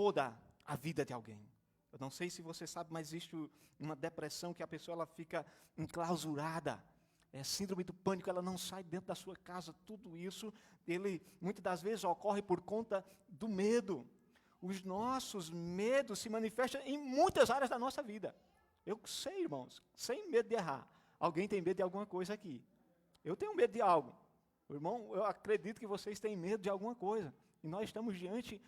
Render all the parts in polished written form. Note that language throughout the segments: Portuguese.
toda a vida de alguém. Eu não sei se você sabe, mas existe uma depressão que a pessoa ela fica enclausurada. É síndrome do pânico, ela não sai dentro da sua casa. Tudo isso, muitas das vezes ocorre por conta do medo. Os nossos medos se manifestam em muitas áreas da nossa vida. Eu sei, irmãos, sem medo de errar. Alguém tem medo de alguma coisa aqui. Eu tenho medo de algo. Irmão, eu acredito que vocês têm medo de alguma coisa. E nós estamos diante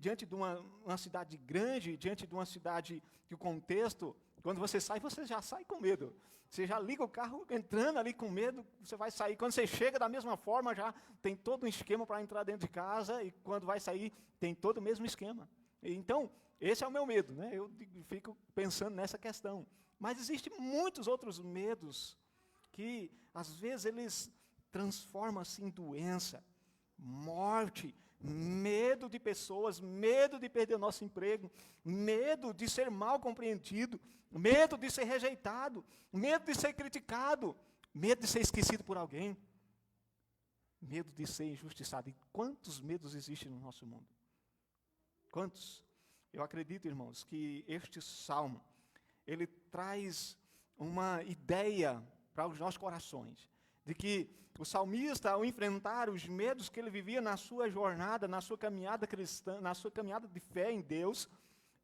diante de uma cidade grande, diante de uma cidade que o contexto, quando você sai, você já sai com medo. Você já liga o carro entrando ali com medo, você vai sair. Quando você chega da mesma forma, já tem todo um esquema para entrar dentro de casa, e quando vai sair, tem todo o mesmo esquema. Então, esse é o meu medo, né? Eu fico pensando nessa questão. Mas existem muitos outros medos que, às vezes, eles transformam-se em doença, morte, medo de pessoas, medo de perder o nosso emprego, medo de ser mal compreendido, medo de ser rejeitado, medo de ser criticado, medo de ser esquecido por alguém, medo de ser injustiçado. E quantos medos existem no nosso mundo? Quantos? Eu acredito, irmãos, que este salmo, ele traz uma ideia para os nossos corações, de que o salmista, ao enfrentar os medos que ele vivia na sua jornada, na sua caminhada cristã, na sua caminhada de fé em Deus,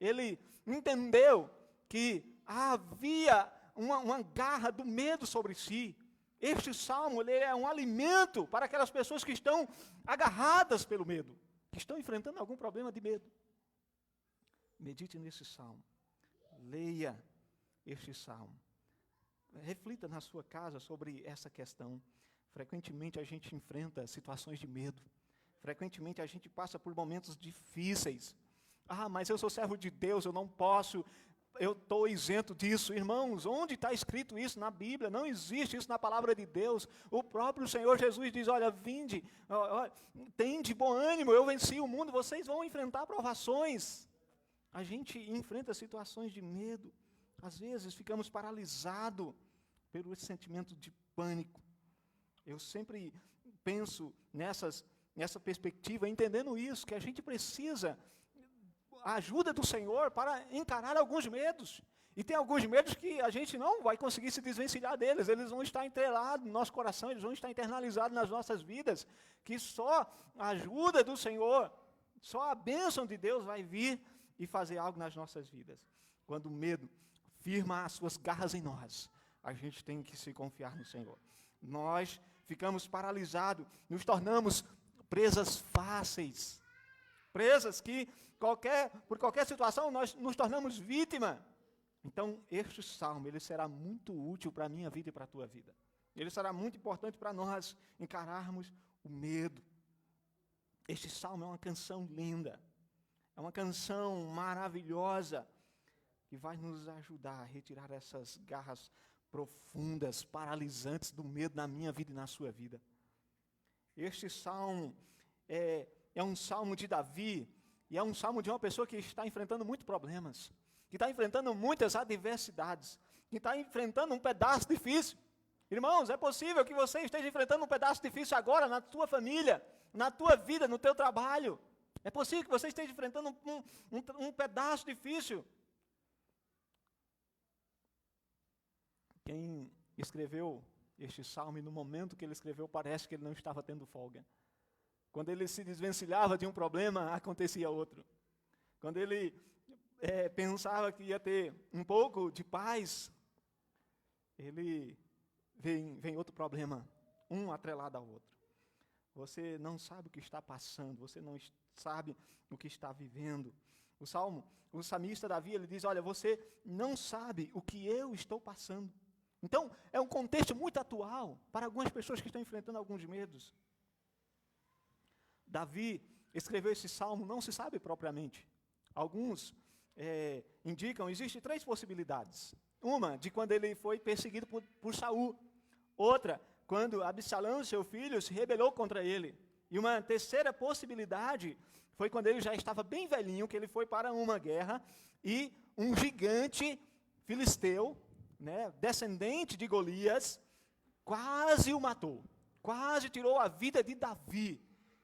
ele entendeu que havia uma garra do medo sobre si. Este salmo ele é um alimento para aquelas pessoas que estão agarradas pelo medo, que estão enfrentando algum problema de medo. Medite nesse salmo, leia este salmo. Reflita na sua casa sobre essa questão. Frequentemente a gente enfrenta situações de medo. Frequentemente a gente passa por momentos difíceis. Ah, mas eu sou servo de Deus, eu não posso, eu estou isento disso. Irmãos, onde está escrito isso na Bíblia? Não existe isso na palavra de Deus. O próprio Senhor Jesus diz, olha, vinde, tende bom ânimo, eu venci o mundo, vocês vão enfrentar provações. A gente enfrenta situações de medo. Às vezes ficamos paralisados pelo sentimento de pânico. Eu sempre penso nessa perspectiva, entendendo isso, que a gente precisa a ajuda do Senhor para encarar alguns medos. E tem alguns medos que a gente não vai conseguir se desvencilhar deles, eles vão estar entrelados no nosso coração, eles vão estar internalizados nas nossas vidas, que só a ajuda do Senhor, só a bênção de Deus vai vir e fazer algo nas nossas vidas. Quando o medo firma as suas garras em nós, a gente tem que se confiar no Senhor. Nós ficamos paralisados, nos tornamos presas fáceis, presas que por qualquer situação nós nos tornamos vítima. Então, este salmo, ele será muito útil para a minha vida e para a tua vida. Ele será muito importante para nós encararmos o medo. Este salmo é uma canção linda, é uma canção maravilhosa, que vai nos ajudar a retirar essas garras profundas, paralisantes do medo na minha vida e na sua vida. Este salmo é um salmo de Davi, e é um salmo de uma pessoa que está enfrentando muitos problemas, que está enfrentando muitas adversidades, que está enfrentando um pedaço difícil. Irmãos, é possível que você esteja enfrentando um pedaço difícil agora na tua família, na tua vida, no teu trabalho. É possível que você esteja enfrentando um pedaço difícil. Quem escreveu este salmo, e no momento que ele escreveu, parece que ele não estava tendo folga. Quando ele se desvencilhava de um problema, acontecia outro. Quando ele pensava que ia ter um pouco de paz, ele vem outro problema, um atrelado ao outro. Você não sabe o que está passando, você não sabe o que está vivendo. O salmista Davi, ele diz, olha, você não sabe o que eu estou passando. Então, é um contexto muito atual para algumas pessoas que estão enfrentando alguns medos. Davi escreveu esse salmo, não se sabe propriamente. Alguns indicam, existem 3 possibilidades. Uma, de quando ele foi perseguido por Saul. Outra, quando Absalão, seu filho, se rebelou contra ele. E uma terceira possibilidade foi quando ele já estava bem velhinho, que ele foi para uma guerra e um gigante filisteu, descendente de Golias, quase o matou, quase tirou a vida de Davi.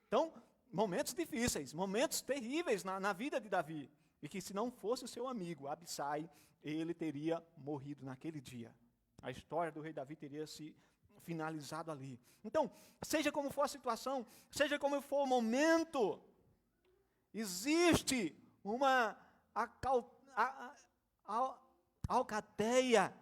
Então, momentos difíceis, momentos terríveis na vida de Davi. E que se não fosse o seu amigo, Abissai, ele teria morrido naquele dia. A história do rei Davi teria se finalizado ali. Então, seja como for a situação, seja como for o momento, existe uma alcateia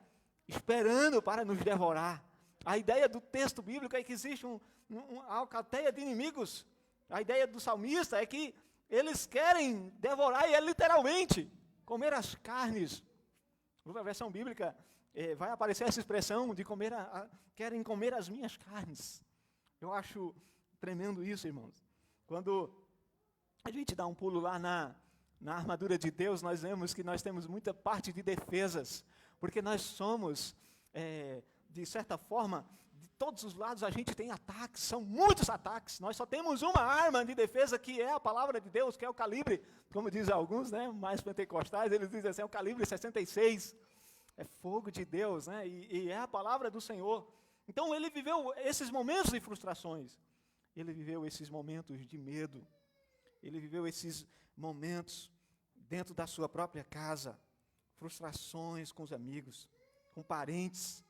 esperando para nos devorar. A ideia do texto bíblico é que existe uma alcateia de inimigos. A ideia do salmista é que eles querem devorar, e é literalmente comer as carnes. Na versão bíblica vai aparecer essa expressão de querem comer as minhas carnes. Eu acho tremendo isso, irmãos. Quando a gente dá um pulo lá na armadura de Deus, nós vemos que nós temos muita parte de defesas, porque nós somos, de certa forma, de todos os lados a gente tem ataques, são muitos ataques. Nós só temos uma arma de defesa, que é a palavra de Deus, que é o calibre, como dizem alguns, né, mais pentecostais, eles dizem assim, é o calibre 66. É fogo de Deus, né? E é a palavra do Senhor. Então ele viveu esses momentos de frustrações. Ele viveu esses momentos de medo. Ele viveu esses momentos dentro da sua própria casa. Frustrações com os amigos, com parentes.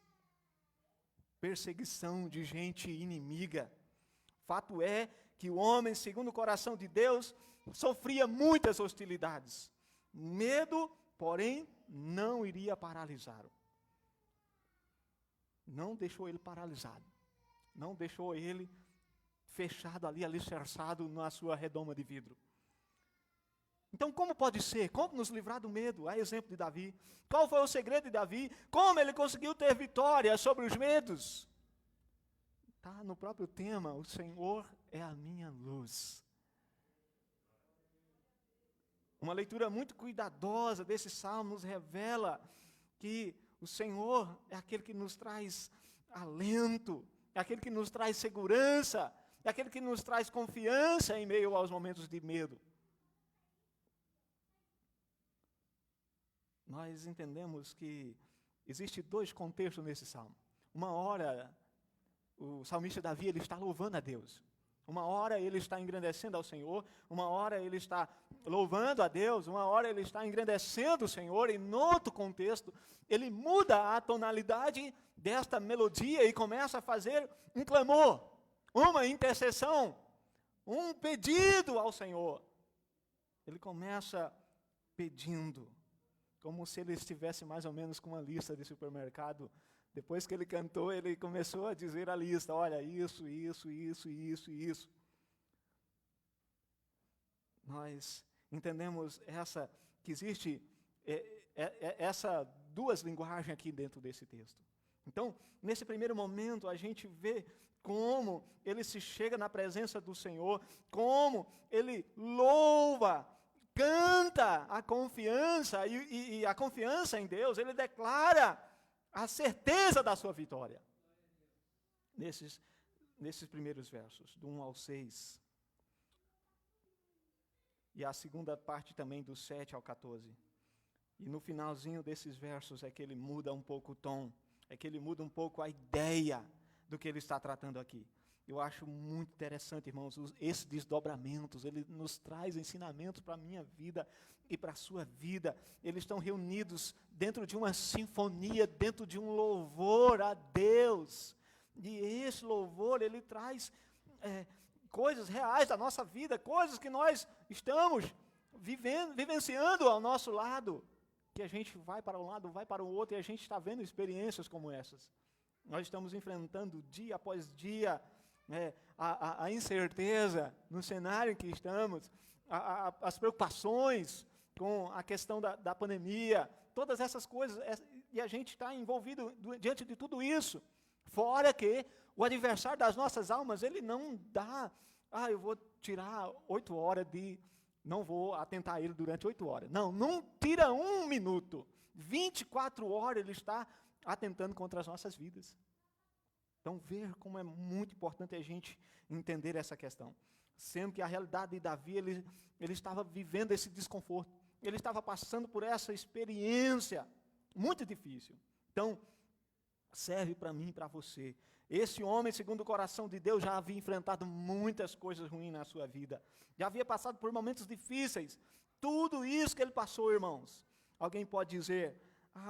Perseguição de gente inimiga. Fato é que o homem, segundo o coração de Deus, sofria muitas hostilidades. Medo, porém, não iria paralisá-lo. Não deixou ele paralisado. Não deixou ele fechado ali, alicerçado na sua redoma de vidro. Então, como pode ser? Como nos livrar do medo? A exemplo de Davi. Qual foi o segredo de Davi? Como ele conseguiu ter vitória sobre os medos? Está no próprio tema, o Senhor é a minha luz. Uma leitura muito cuidadosa desse salmo nos revela que o Senhor é aquele que nos traz alento, é aquele que nos traz segurança, é aquele que nos traz confiança em meio aos momentos de medo. Nós entendemos que existe dois contextos nesse salmo. Uma hora, o salmista Davi, ele está louvando a Deus. Uma hora ele está engrandecendo ao Senhor, uma hora ele está louvando a Deus, uma hora ele está engrandecendo o Senhor, e no outro contexto, ele muda a tonalidade desta melodia e começa a fazer um clamor, uma intercessão, um pedido ao Senhor. Ele começa pedindo, como se ele estivesse mais ou menos com uma lista de supermercado. Depois que ele cantou, ele começou a dizer a lista, olha, isso, isso, isso, isso e isso. Nós entendemos que existe essa duas linguagens aqui dentro desse texto. Então, nesse primeiro momento, a gente vê como ele se chega na presença do Senhor, como ele louva, canta a confiança, e a confiança em Deus, ele declara a certeza da sua vitória. Nesses primeiros versos, do 1 ao 6. E a segunda parte também, do 7 ao 14. E no finalzinho desses versos é que ele muda um pouco o tom, é que ele muda um pouco a ideia do que ele está tratando aqui. Eu acho muito interessante, irmãos, esses desdobramentos, ele nos traz ensinamentos para a minha vida e para a sua vida. Eles estão reunidos dentro de uma sinfonia, dentro de um louvor a Deus. E esse louvor, ele traz coisas reais da nossa vida, coisas que nós estamos vivenciando ao nosso lado, que a gente vai para um lado, vai para o outro, e a gente está vendo experiências como essas. Nós estamos enfrentando dia após dia a incerteza no cenário em que estamos, as preocupações com a questão da pandemia, todas essas coisas, e a gente está envolvido diante de tudo isso. Fora que o adversário das nossas almas, ele não dá, eu vou tirar 8 horas não vou atentar a ele durante 8 horas. Não tira 1 minuto. 24 horas ele está atentando contra as nossas vidas. Então, ver como é muito importante a gente entender essa questão. Sendo que a realidade de Davi, ele estava vivendo esse desconforto. Ele estava passando por essa experiência muito difícil. Então, serve para mim e para você Esse homem, segundo o coração de Deus, já havia enfrentado muitas coisas ruins na sua vida. Já havia passado por momentos difíceis. Tudo isso que ele passou, irmãos. Alguém pode dizer,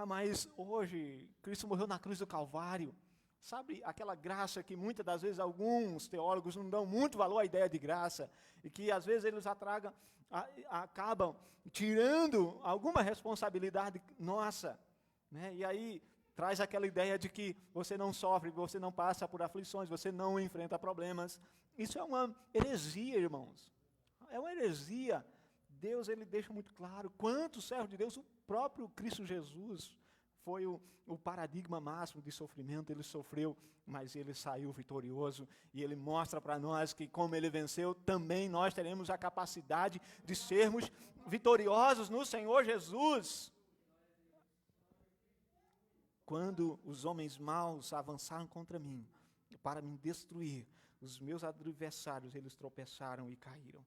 mas hoje Cristo morreu na cruz do Calvário. Sabe aquela graça que muitas das vezes alguns teólogos não dão muito valor à ideia de graça, e que às vezes eles acabam tirando alguma responsabilidade nossa, né? E aí traz aquela ideia de que você não sofre, você não passa por aflições, você não enfrenta problemas. Isso é uma heresia, irmãos. É uma heresia. Deus, ele deixa muito claro, quantos servos de Deus, o próprio Cristo Jesus foi o paradigma máximo de sofrimento. Ele sofreu, mas ele saiu vitorioso, e ele mostra para nós que como ele venceu, também nós teremos a capacidade de sermos vitoriosos no Senhor Jesus. Quando os homens maus avançaram contra mim, para me destruir, os meus adversários, eles tropeçaram e caíram.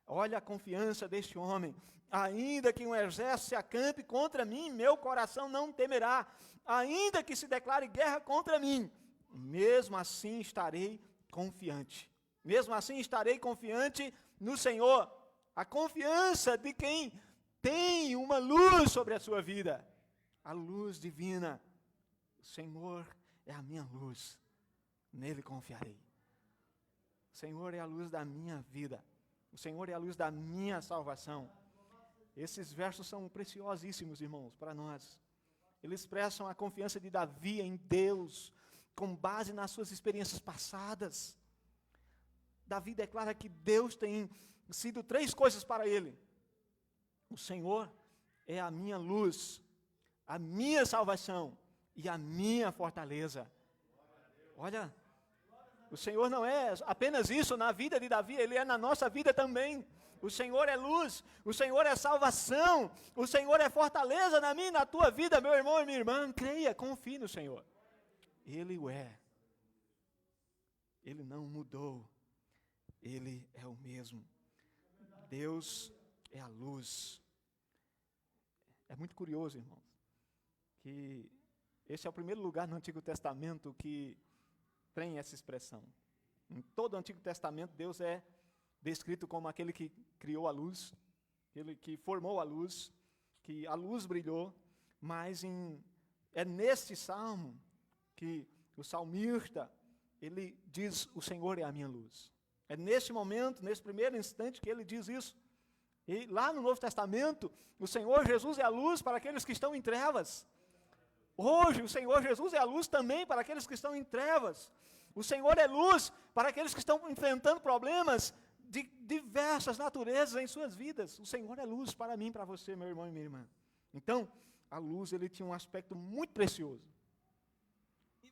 Olha a confiança deste homem. Ainda que um exército se acampe contra mim, meu coração não temerá. Ainda que se declare guerra contra mim, mesmo assim estarei confiante. Mesmo assim estarei confiante no Senhor. A confiança de quem tem uma luz sobre a sua vida. A luz divina. O Senhor é a minha luz. Nele confiarei. O Senhor é a luz da minha vida. O Senhor é a luz da minha salvação. Esses versos são preciosíssimos, irmãos, para nós. Eles expressam a confiança de Davi em Deus, com base nas suas experiências passadas. Davi declara que Deus tem sido 3 coisas para ele. O Senhor é a minha luz, a minha salvação e a minha fortaleza. Olha, o Senhor não é apenas isso na vida de Davi, Ele é na nossa vida também. O Senhor é luz, o Senhor é salvação, o Senhor é fortaleza na minha e na tua vida, meu irmão e minha irmã. Creia, confie no Senhor. Ele o é. Ele não mudou. Ele é o mesmo. Deus é a luz. É muito curioso, irmãos, que esse é o primeiro lugar no Antigo Testamento que tem essa expressão. Em todo o Antigo Testamento, Deus é descrito como aquele que criou a luz, aquele que formou a luz, que a luz brilhou, mas é neste salmo que o salmista, ele diz, o Senhor é a minha luz. É neste momento, nesse primeiro instante que ele diz isso. E lá no Novo Testamento, o Senhor Jesus é a luz para aqueles que estão em trevas. Hoje, o Senhor Jesus é a luz também para aqueles que estão em trevas. O Senhor é luz para aqueles que estão enfrentando problemas de diversas naturezas em suas vidas. O Senhor é luz para mim, para você, meu irmão e minha irmã. Então, a luz, ele tinha um aspecto muito precioso.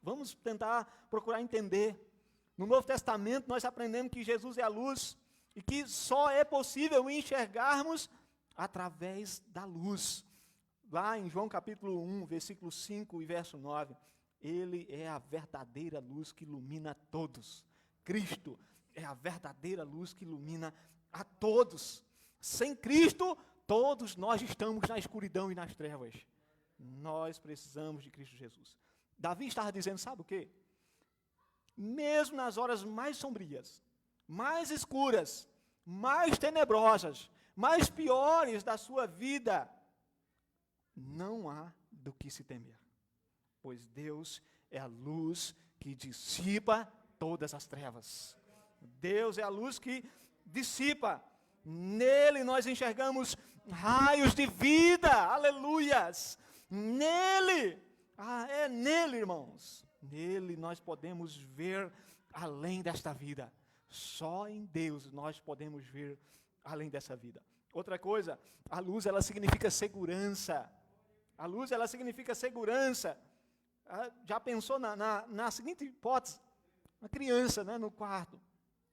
Vamos tentar procurar entender. No Novo Testamento, nós aprendemos que Jesus é a luz e que só é possível enxergarmos através da luz. Lá em João capítulo 1, versículo 5 e verso 9, Ele é a verdadeira luz que ilumina a todos. Cristo é a verdadeira luz que ilumina a todos. Sem Cristo, todos nós estamos na escuridão e nas trevas. Nós precisamos de Cristo Jesus. Davi estava dizendo, sabe o quê? Mesmo nas horas mais sombrias, mais escuras, mais tenebrosas, mais piores da sua vida, não há do que se temer, pois Deus é a luz que dissipa todas as trevas. Deus é a luz que dissipa. Nele nós enxergamos raios de vida, aleluias. Nele, é nele, irmãos. Nele nós podemos ver além desta vida. Só em Deus nós podemos ver além dessa vida. Outra coisa, a luz, ela significa segurança. A luz, ela significa segurança. Já pensou na seguinte hipótese? Uma criança, né, no quarto.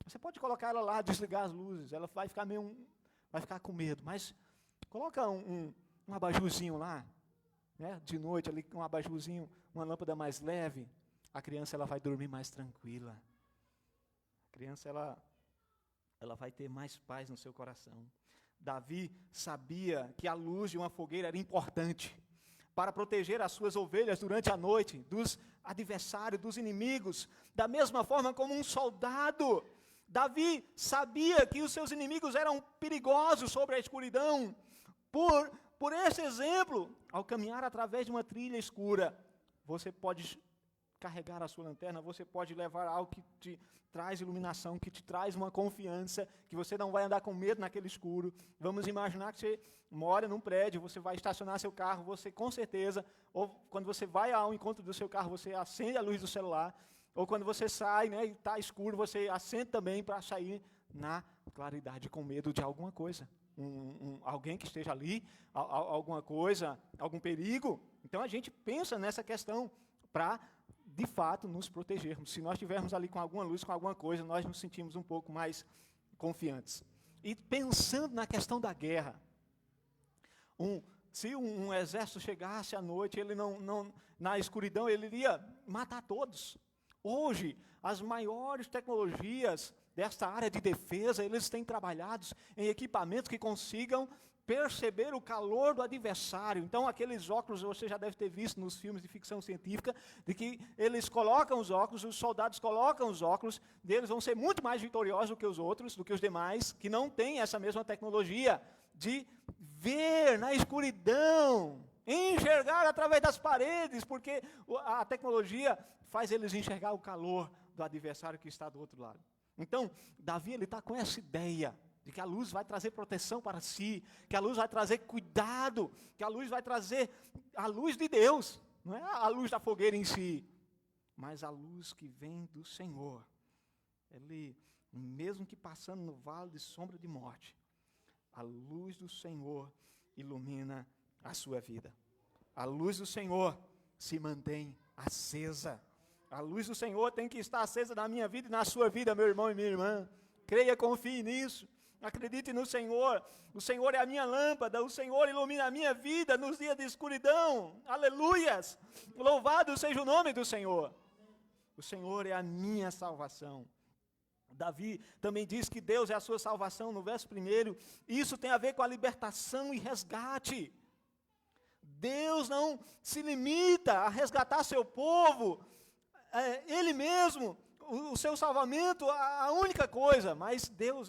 Você pode colocar ela lá, desligar as luzes, ela vai ficar com medo, mas coloca um abajurzinho lá, né, de noite ali, um abajurzinho, uma lâmpada mais leve, a criança ela vai dormir mais tranquila. A criança ela vai ter mais paz no seu coração. Davi sabia que a luz de uma fogueira era importante. para proteger as suas ovelhas durante a noite, dos adversários, dos inimigos, da mesma forma como um soldado. Davi sabia que os seus inimigos eram perigosos sobre a escuridão. Por esse exemplo, ao caminhar através de uma trilha escura, você pode carregar a sua lanterna, você pode levar algo que te traz iluminação, que te traz uma confiança, que você não vai andar com medo naquele escuro. Vamos imaginar que você mora num prédio, você vai estacionar seu carro, você com certeza, ou quando você vai ao encontro do seu carro, você acende a luz do celular, ou quando você sai, né, e está escuro, você acende também para sair na claridade, com medo de alguma coisa. Alguém que esteja ali, alguma coisa, algum perigo. Então a gente pensa nessa questão para, de fato, nos protegermos. Se nós estivermos ali com alguma luz, com alguma coisa, nós nos sentimos um pouco mais confiantes. E pensando na questão da guerra, se um exército chegasse à noite, ele na escuridão, ele iria matar todos. Hoje, as maiores tecnologias desta área de defesa, eles têm trabalhado em equipamentos que consigam perceber o calor do adversário. Então, aqueles óculos, você já deve ter visto nos filmes de ficção científica, de que eles colocam os óculos, os soldados colocam os óculos, e eles vão ser muito mais vitoriosos do que os outros, do que os demais, que não têm essa mesma tecnologia de ver na escuridão, enxergar através das paredes, porque a tecnologia faz eles enxergar o calor do adversário que está do outro lado. Então, Davi está com essa ideia de que a luz vai trazer proteção para si, que a luz vai trazer cuidado, que a luz vai trazer a luz de Deus, não é a luz da fogueira em si, mas a luz que vem do Senhor. Ele, mesmo que passando no vale de sombra de morte, a luz do Senhor ilumina a sua vida. A luz do Senhor se mantém acesa. A luz do Senhor tem que estar acesa na minha vida e na sua vida, meu irmão e minha irmã. Creia, confie nisso. Acredite no Senhor. O Senhor é a minha lâmpada. O Senhor ilumina a minha vida nos dias de escuridão. Aleluias! Louvado seja o nome do Senhor. O Senhor é a minha salvação. Davi também diz que Deus é a sua salvação no verso 1. Isso tem a ver com a libertação e resgate. Deus não se limita a resgatar seu povo, Ele mesmo, o seu salvamento, a única coisa, mas Deus,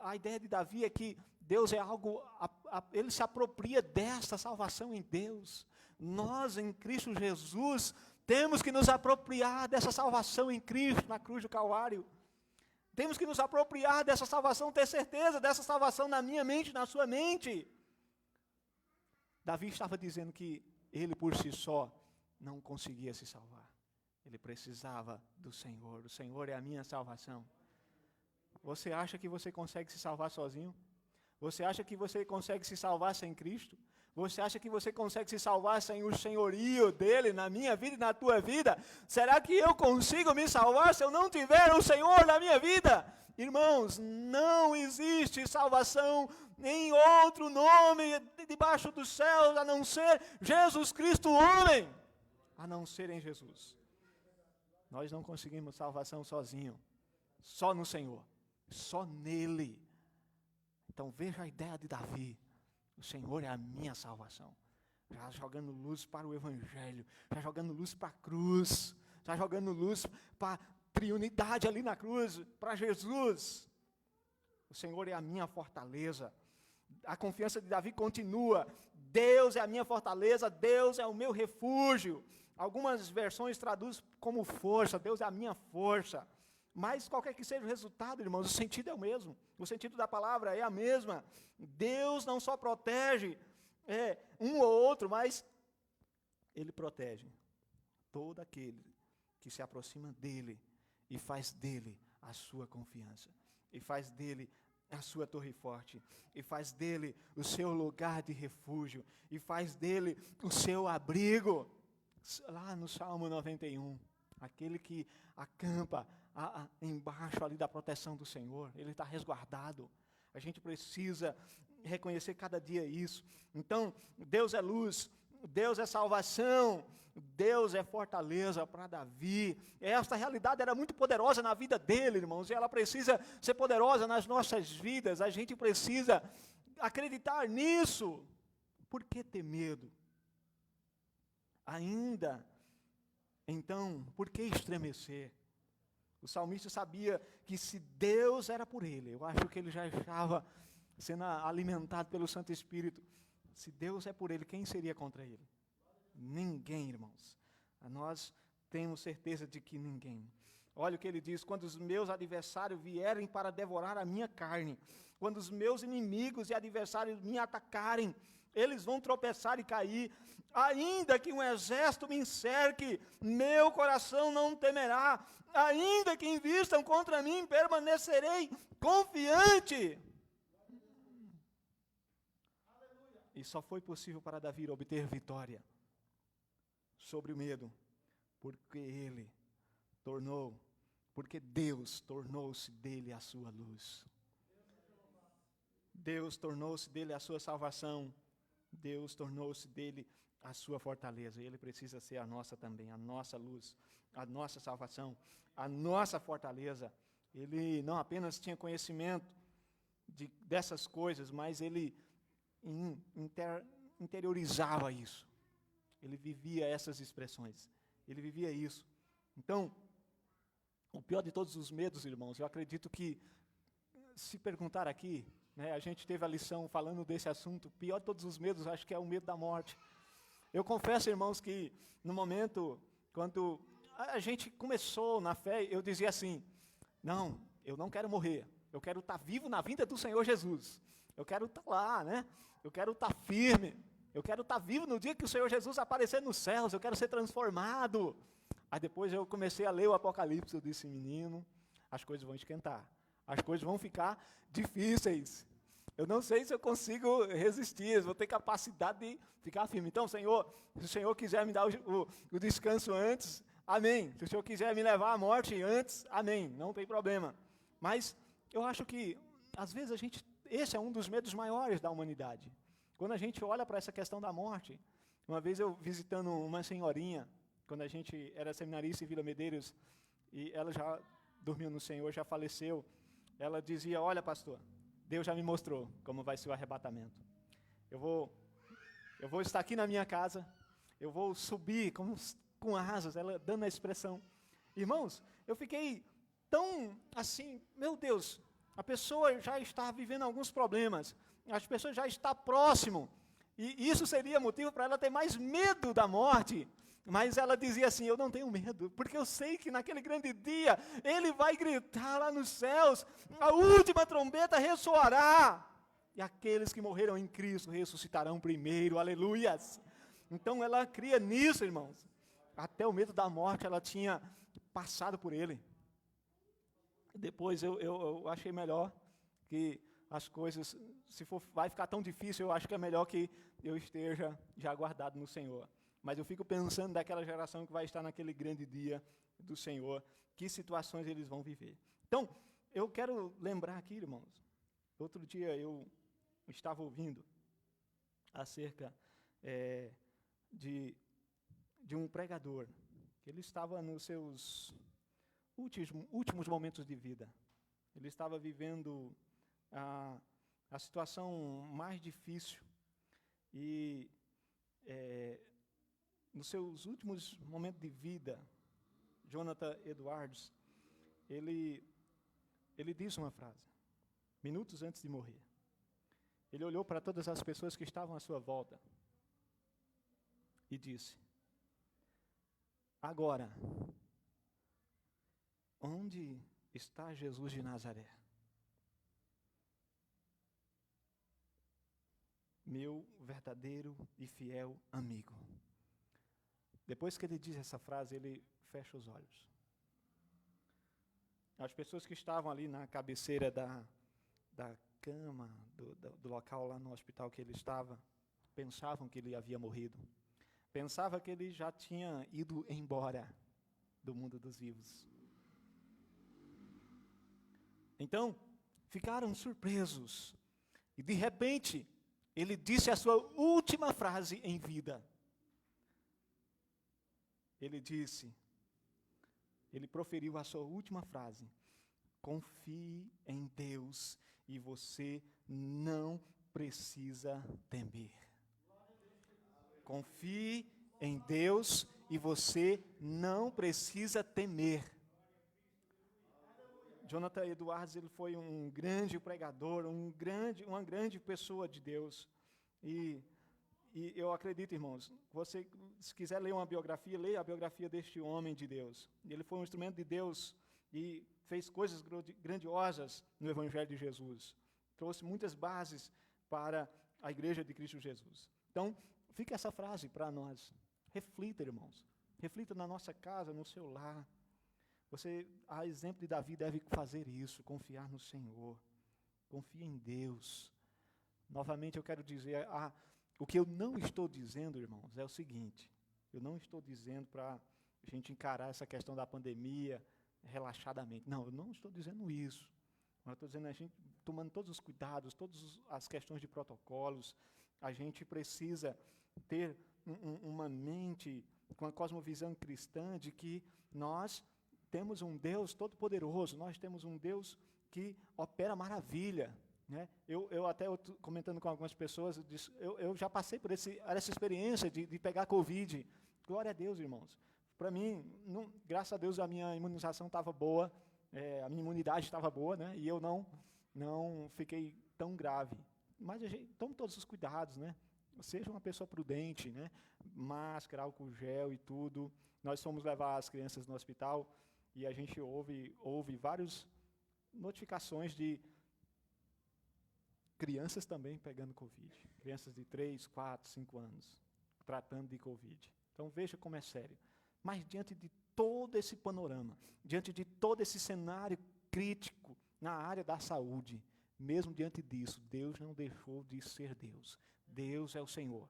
a ideia de Davi é que Deus é algo, Ele se apropria desta salvação em Deus. Nós, em Cristo Jesus, temos que nos apropriar dessa salvação em Cristo, na cruz do Calvário. Temos que nos apropriar dessa salvação, ter certeza dessa salvação na minha mente, na sua mente. Davi estava dizendo que ele por si só não conseguia se salvar. Ele precisava do Senhor. O Senhor é a minha salvação. Você acha que você consegue se salvar sozinho? Você acha que você consegue se salvar sem Cristo? Você acha que você consegue se salvar sem o senhorio dele na minha vida e na tua vida? Será que eu consigo me salvar se eu não tiver o Senhor na minha vida? Irmãos, não existe salvação em outro nome debaixo dos céus, a não ser Jesus Cristo, homem, a não ser em Jesus. Nós não conseguimos salvação sozinho, só no Senhor, só nele. Então veja a ideia de Davi. O Senhor é a minha salvação. Já jogando luz para o Evangelho, já jogando luz para a cruz, já jogando luz para a triunidade ali na cruz, para Jesus. O Senhor é a minha fortaleza. A confiança de Davi continua. Deus é a minha fortaleza, Deus é o meu refúgio. Algumas versões traduzem como força, Deus é a minha força. Mas qualquer que seja o resultado, irmãos, o sentido é o mesmo. O sentido da palavra é a mesma. Deus não só protege um ou outro, mas Ele protege todo aquele que se aproxima dEle e faz dEle a sua confiança. E faz dEle a sua torre forte. E faz dEle o seu lugar de refúgio. E faz dEle o seu abrigo. Lá no Salmo 91, aquele que acampa embaixo ali da proteção do Senhor, ele está resguardado. A gente precisa reconhecer cada dia isso. Então, Deus é luz, Deus é salvação, Deus é fortaleza para Davi. Esta realidade era muito poderosa na vida dele, irmãos, e ela precisa ser poderosa nas nossas vidas. A gente precisa acreditar nisso. Por que ter medo? ainda. Então, por que estremecer? O salmista sabia que se Deus era por ele, eu acho que ele já estava sendo alimentado pelo Santo Espírito. Se Deus é por ele, quem seria contra ele? Ninguém, irmãos. Nós temos certeza de que ninguém. Olha o que ele diz: quando os meus adversários vierem para devorar a minha carne, quando os meus inimigos e adversários me atacarem, eles vão tropeçar e cair. Ainda que um exército me cerque, meu coração não temerá. Ainda que invistam contra mim, permanecerei confiante. E só foi possível para Davi obter vitória sobre o medo, porque Deus tornou-se dele a sua luz. Deus tornou-se dele a sua salvação. Deus tornou-se dele a sua fortaleza. E ele precisa ser a nossa também, a nossa luz, a nossa salvação, a nossa fortaleza. Ele não apenas tinha conhecimento dessas coisas, mas ele interiorizava isso. Ele vivia essas expressões. Ele vivia isso. Então, o pior de todos os medos, irmãos, eu acredito que, se perguntar aqui, né, a gente teve a lição falando desse assunto, o pior de todos os medos, acho que é o medo da morte. Eu confesso, irmãos, que no momento, quando a gente começou na fé, eu dizia assim: não, eu não quero morrer, eu quero estar vivo na vinda do Senhor Jesus. Eu quero estar lá, né? Eu quero estar firme. Eu quero estar vivo no dia que o Senhor Jesus aparecer nos céus. Eu quero ser transformado. Aí depois eu comecei a ler o Apocalipse. Eu disse: menino, as coisas vão esquentar. As coisas vão ficar difíceis. Eu não sei se eu consigo resistir. Vou ter capacidade de ficar firme. Então, Senhor, se o Senhor quiser me dar o descanso antes, amém. Se o Senhor quiser me levar à morte antes, amém. Não tem problema. Mas eu acho que, às vezes, esse é um dos medos maiores da humanidade. Quando a gente olha para essa questão da morte, uma vez eu visitando uma senhorinha, quando a gente era seminarista em Vila Medeiros, e ela já dormiu no Senhor, já faleceu, ela dizia: olha, pastor, Deus já me mostrou como vai ser o arrebatamento. Eu vou estar aqui na minha casa, eu vou subir com asas, ela dando a expressão. Irmãos, eu fiquei tão assim, meu Deus, a pessoa já está vivendo alguns problemas, as pessoas já estão próximo, e isso seria motivo para ela ter mais medo da morte, mas ela dizia assim: eu não tenho medo, porque eu sei que naquele grande dia, Ele vai gritar lá nos céus, a última trombeta ressoará, e aqueles que morreram em Cristo ressuscitarão primeiro, aleluias. Então ela cria nisso, irmãos, até o medo da morte ela tinha passado por ele. Depois eu achei melhor que as coisas, vai ficar tão difícil, eu acho que é melhor que eu esteja já guardado no Senhor. Mas eu fico pensando daquela geração que vai estar naquele grande dia do Senhor, que situações eles vão viver. Então, eu quero lembrar aqui, irmãos, outro dia eu estava ouvindo acerca de um pregador, que ele estava nos seus últimos momentos de vida. Ele estava vivendo a situação mais difícil e nos seus últimos momentos de vida, Jonathan Edwards, ele disse uma frase, minutos antes de morrer. Ele olhou para todas as pessoas que estavam à sua volta e disse: agora, onde está Jesus de Nazaré? Meu verdadeiro e fiel amigo. Depois que ele diz essa frase, ele fecha os olhos. As pessoas que estavam ali na cabeceira da cama, do local lá no hospital que ele estava, pensavam que ele havia morrido. Pensavam que ele já tinha ido embora do mundo dos vivos. Então, ficaram surpresos. E, de repente, ele disse a sua última frase em vida. Ele proferiu a sua última frase: confie em Deus e você não precisa temer. Confie em Deus e você não precisa temer. Jonathan Edwards, ele foi um grande pregador, uma grande pessoa de Deus. E eu acredito, irmãos, você, se quiser ler uma biografia, leia a biografia deste homem de Deus. Ele foi um instrumento de Deus e fez coisas grandiosas no Evangelho de Jesus. Trouxe muitas bases para a Igreja de Cristo Jesus. Então, fica essa frase para nós. Reflita, irmãos. Reflita na nossa casa, no seu lar. Você, a exemplo de Davi, deve fazer isso, confiar no Senhor. Confie em Deus. Novamente eu quero dizer, o que eu não estou dizendo, irmãos, é o seguinte. Eu não estou dizendo para a gente encarar essa questão da pandemia relaxadamente. Não, eu não estou dizendo isso. Eu estou dizendo a gente tomando todos os cuidados, todas as questões de protocolos. A gente precisa ter uma mente com a cosmovisão cristã de que nós temos um Deus todo-poderoso, nós temos um Deus que opera maravilha. Né? Eu até comentando com algumas pessoas, eu já passei por essa experiência de pegar Covid. Glória a Deus, irmãos. Para mim, graças a Deus, a minha imunização estava boa, a minha imunidade estava boa, né? E eu não fiquei tão grave. Mas a gente tome todos os cuidados, né? Seja uma pessoa prudente, né? Máscara, álcool gel e tudo. Nós fomos levar as crianças no hospital e a gente ouve várias notificações de crianças também pegando Covid. Crianças de 3, 4, 5 anos, tratando de Covid. Então veja como é sério. Mas diante de todo esse panorama, diante de todo esse cenário crítico na área da saúde, mesmo diante disso, Deus não deixou de ser Deus. Deus é o Senhor.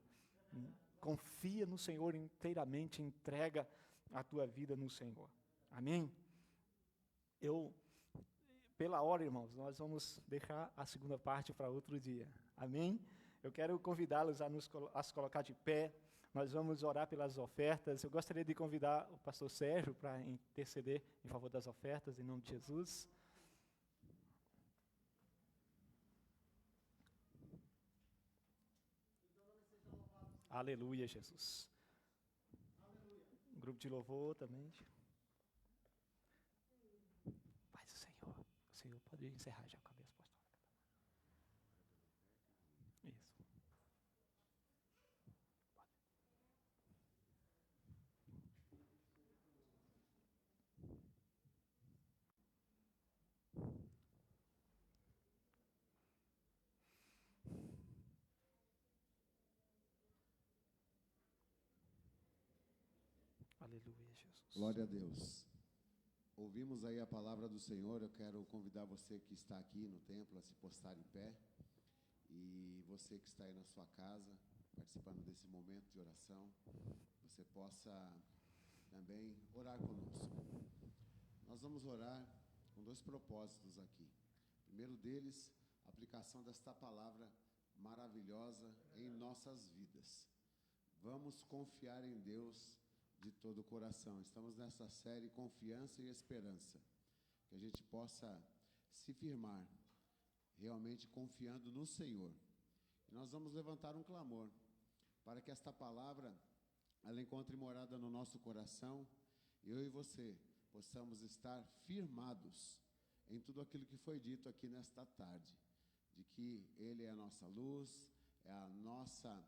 Confia no Senhor inteiramente, entrega a tua vida no Senhor. Amém? Pela hora, irmãos, nós vamos deixar a segunda parte para outro dia. Amém? Eu quero convidá-los a se colocar de pé. Nós vamos orar pelas ofertas. Eu gostaria de convidar o pastor Sérgio para interceder em favor das ofertas, em nome de Jesus. Aleluia, Jesus. O grupo de louvor também. Paz do Senhor. O Senhor pode encerrar já com a cabeça apostólica. Isso. Aleluia, Jesus. Glória a Deus. Ouvimos aí a palavra do Senhor. Eu quero convidar você que está aqui no templo a se postar em pé. E você que está aí na sua casa, participando desse momento de oração, você possa também orar conosco. Nós vamos orar com 2 propósitos aqui. O primeiro deles, a aplicação desta palavra maravilhosa em nossas vidas. Vamos confiar em Deus de todo o coração. Estamos nessa série Confiança e Esperança. Que a gente possa se firmar, realmente confiando no Senhor. E nós vamos levantar um clamor, para que esta palavra, ela encontre morada no nosso coração, eu e você possamos estar firmados em tudo aquilo que foi dito aqui nesta tarde, de que Ele é a nossa luz, é a nossa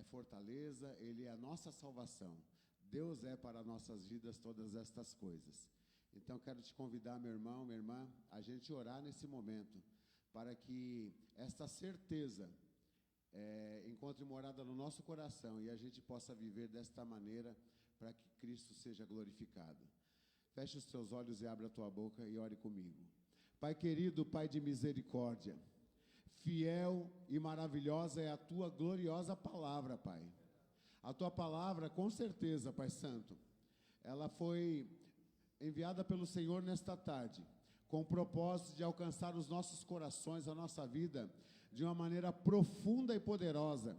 fortaleza, Ele é a nossa salvação. Deus é para nossas vidas todas estas coisas. Então quero te convidar, meu irmão, minha irmã, a gente orar nesse momento, para que esta certeza encontre morada no nosso coração e a gente possa viver desta maneira, para que Cristo seja glorificado. Feche os teus olhos e abra a tua boca e ore comigo. Pai querido, Pai de misericórdia, fiel e maravilhosa é a tua gloriosa palavra, Pai. A tua palavra, com certeza, Pai Santo, ela foi enviada pelo Senhor nesta tarde, com o propósito de alcançar os nossos corações, a nossa vida, de uma maneira profunda e poderosa,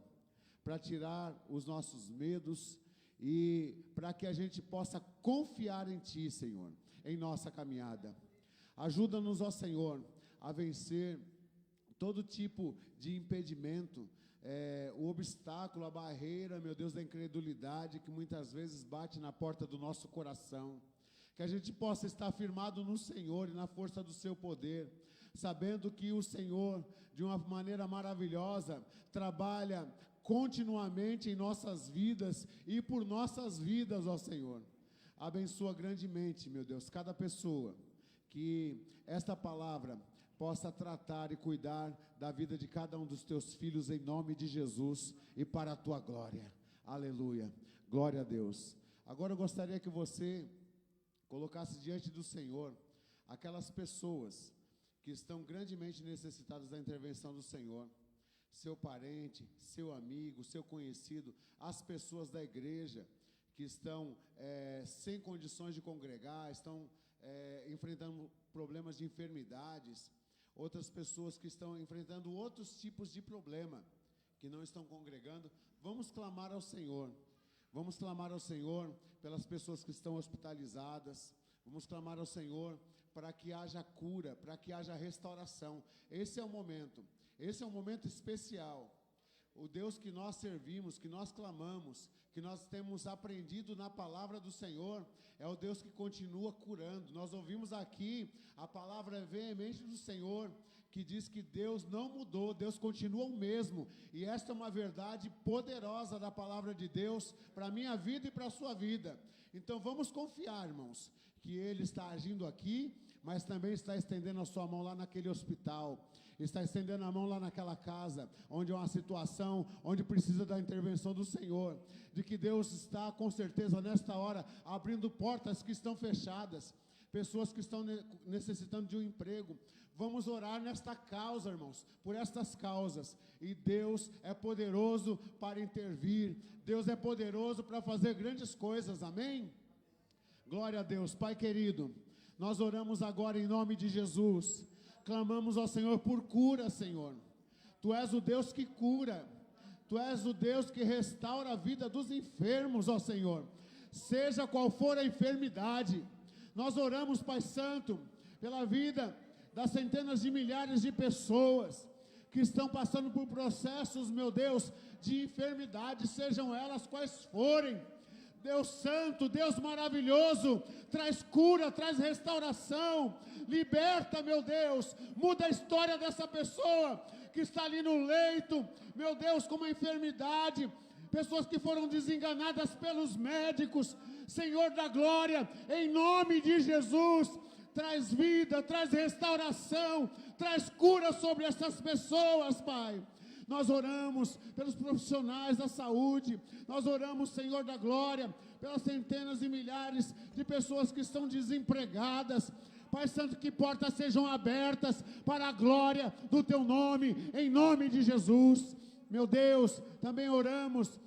para tirar os nossos medos e para que a gente possa confiar em Ti, Senhor, em nossa caminhada. Ajuda-nos, ó Senhor, a vencer todo tipo de impedimento, o obstáculo, a barreira, meu Deus, da incredulidade que muitas vezes bate na porta do nosso coração. Que a gente possa estar firmado no Senhor e na força do seu poder, sabendo que o Senhor, de uma maneira maravilhosa, trabalha continuamente em nossas vidas e por nossas vidas, ó Senhor. Abençoa grandemente, meu Deus, cada pessoa, que esta palavra possa tratar e cuidar da vida de cada um dos teus filhos, em nome de Jesus e para a tua glória. Aleluia. Glória a Deus. Agora eu gostaria que você colocasse diante do Senhor aquelas pessoas que estão grandemente necessitadas da intervenção do Senhor. Seu parente, seu amigo, seu conhecido, as pessoas da igreja que estão sem condições de congregar, estão enfrentando problemas de enfermidades, outras pessoas que estão enfrentando outros tipos de problema, que não estão congregando. Vamos clamar ao Senhor. Vamos clamar ao Senhor pelas pessoas que estão hospitalizadas. Vamos clamar ao Senhor para que haja cura, para que haja restauração. Esse é o momento especial. O Deus que nós servimos, que nós clamamos, que nós temos aprendido na palavra do Senhor, é o Deus que continua curando. Nós ouvimos aqui a palavra veemente do Senhor, que diz que Deus não mudou, Deus continua o mesmo. E esta é uma verdade poderosa da palavra de Deus para a minha vida e para a sua vida. Então vamos confiar, irmãos, que Ele está agindo aqui, mas também está estendendo a sua mão lá naquele hospital, está estendendo a mão lá naquela casa, onde é uma situação, onde precisa da intervenção do Senhor, de que Deus está, com certeza, nesta hora, abrindo portas que estão fechadas, pessoas que estão necessitando de um emprego. Vamos orar nesta causa, irmãos, por estas causas, e Deus é poderoso para intervir, Deus é poderoso para fazer grandes coisas, amém? Glória a Deus. Pai querido, nós oramos agora em nome de Jesus, clamamos ao Senhor por cura, Senhor. Tu és o Deus que cura, Tu és o Deus que restaura a vida dos enfermos, ó Senhor, seja qual for a enfermidade. Nós oramos, Pai Santo, pela vida das centenas de milhares de pessoas que estão passando por processos, meu Deus, de enfermidade, sejam elas quais forem. Deus Santo, Deus maravilhoso, traz cura, traz restauração, liberta, meu Deus, muda a história dessa pessoa que está ali no leito, meu Deus, com uma enfermidade, pessoas que foram desenganadas pelos médicos. Senhor da glória, em nome de Jesus, traz vida, traz restauração, traz cura sobre essas pessoas, Pai. Nós oramos pelos profissionais da saúde, nós oramos, Senhor da glória, pelas centenas e milhares de pessoas que estão desempregadas. Pai Santo, que portas sejam abertas para a glória do Teu nome, em nome de Jesus. Meu Deus, também oramos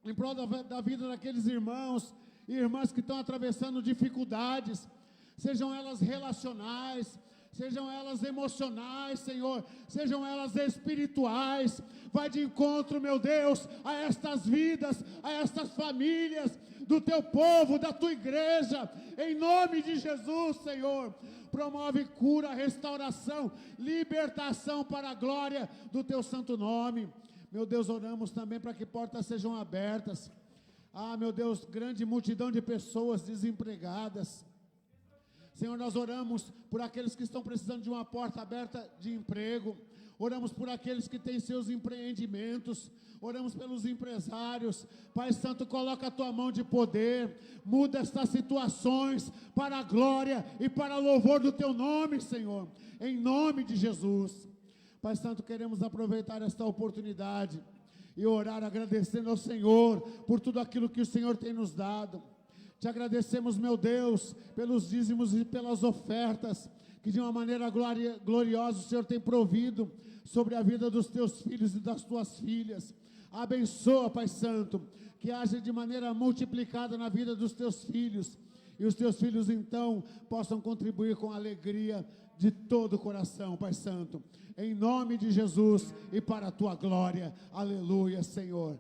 em prol da vida daqueles irmãos e irmãs que estão atravessando dificuldades, sejam elas relacionais, sejam elas emocionais, Senhor, sejam elas espirituais. Vai de encontro, meu Deus, a estas vidas, a estas famílias do Teu povo, da Tua igreja, em nome de Jesus, Senhor. Promove cura, restauração, libertação para a glória do Teu santo nome. Meu Deus, oramos também para que portas sejam abertas. Ah, meu Deus, grande multidão de pessoas desempregadas. Senhor, nós oramos por aqueles que estão precisando de uma porta aberta de emprego. Oramos por aqueles que têm seus empreendimentos. Oramos pelos empresários. Pai Santo, coloca a Tua mão de poder. Muda estas situações para a glória e para o louvor do Teu nome, Senhor. Em nome de Jesus. Pai Santo, queremos aproveitar esta oportunidade e orar agradecendo ao Senhor por tudo aquilo que o Senhor tem nos dado. Te agradecemos, meu Deus, pelos dízimos e pelas ofertas, que de uma maneira gloriosa o Senhor tem provido sobre a vida dos Teus filhos e das Tuas filhas. Abençoa, Pai Santo, que haja de maneira multiplicada na vida dos Teus filhos, e os Teus filhos então possam contribuir com alegria de todo o coração, Pai Santo, em nome de Jesus e para a Tua glória. Aleluia, Senhor.